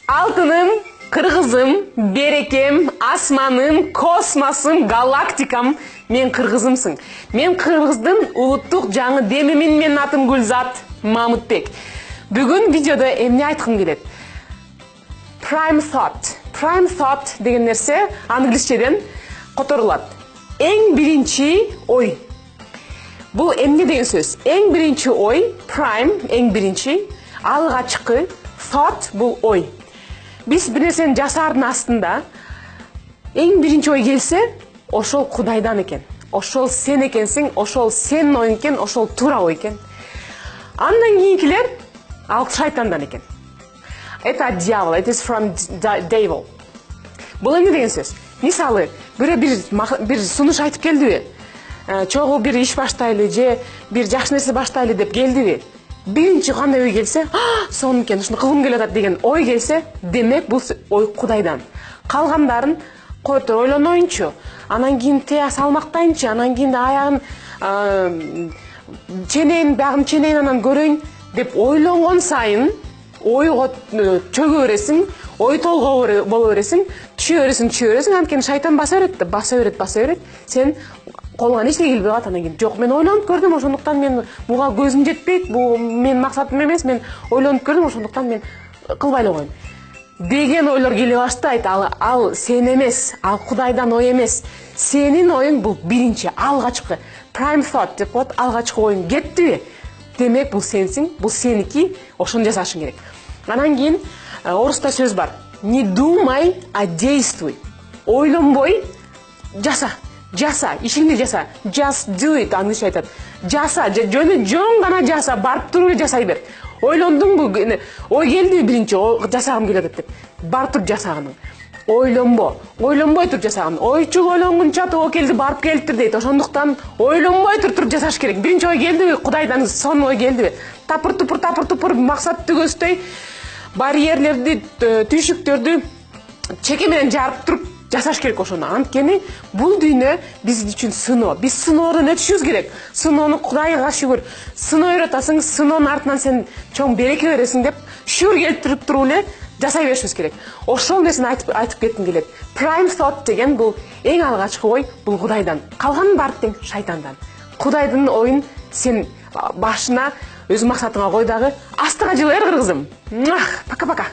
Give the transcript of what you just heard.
Алтыным, кыргызым, берекем, асманым, космосым, галактикам, мен кыргызымсың. Мен кыргыздын улуттук жаңы демимин, менин атым Гүлзат Мамытбек. Бүгүн видеода эмне айткым келет? Prime thought. Prime thought деген нерсе англисчеден которулат. Эң биринчи ой. Бул эмне деген сөз? Эң биринчи ой, prime, эң биринчи, алгачкы, thought бул ой. Биз бир нерсени жасаардын астында эң биринчи ой келсе, ошол Кудайдан экен. Ошол сен экенсиң, ошол сенин оюң экен, ошол туура ой экен. Андан кийинкилер ал шайтандан экен. Это дьявол, it is from devil. Бул эмне деген сөз? Мисалы, бир сунуш айтып келдиби? Чогуу бир иш баштайлы же бир жакшы нерсе баштайлы деп келдиби? Биринчи кандай ой келсе, сонун экен, ушуну кылгым келип атат деген ой келсе, демек бул ой Кудайдан. Калгандарын който ойлоноюнчу, анан кийин тыя салмактайынчы, анан кийин аягын ченейин, биягын ченейин анан көрөйүн деп ойлонгон сайын ойго чөгө бересиң, ой толго боло бересиң, түшө бересиң, анткени шайтан баса берет. Сен колуңан эч нерсе келбей калат, анан кийин жок, мен ойлонуп көрдүм, ошондуктан мен буга көзүм жетпейт, бул менин максатым эмес, мен ойлонуп көрдүм, ошондуктан мен кылбай эле коеюн деген ойлор келе баштайт. Ал сен эмес, ал Кудайдан ой эмес. Сенин оюң бул биринчи, алгачкы prime thought деп коет, алгачкы оюң кеттиби? Демек бул сенсиң, бул сеники, ошону жасашың керек. Анан кийин орусча сөз бар. Не думай, а действуй. Ойлонбой, жаса, ишиңди жаса. Just do it, англисче айтат. Жаса, жөн гана жаса, барып туруп жасай бер. Ойлондуңбу? Ой келди биринчи, жасагым келет деп. Барып туруп жасагын. Ойлонбой туруп жасагын. Ойчу ойлонгунча о келди, барып келиптир дейт. Ошондуктан ойлонбой туруп жасаш керек. Биринчи ой келдиби? Кудайдан сонун ой келдиби? Тапыр тупур максатты көздөй барьерлерди, түйшүктөрдү чеке менен жарып туруп жасаш керек ошону. Анткени бул дүйнө биз үчүн сыноо. Биз сыноодон өтүшүбүз керек. Сыноону Кудайга шүгүр. Сыноо өтөсүң, сыноонун артынан сен чоң береке бересиң деп шүгүр келтирип туруп эле жасай беришибиз керек. Ошол нерсени айтып кетким келет. Prime thought деген бул эң алгачкы ой, бул Кудайдан. Калганын баары тең шайтандан. Кудайдын оюн сен башына өз максатыңа кой дагы астыга жылы кыргызым. Пока-пока.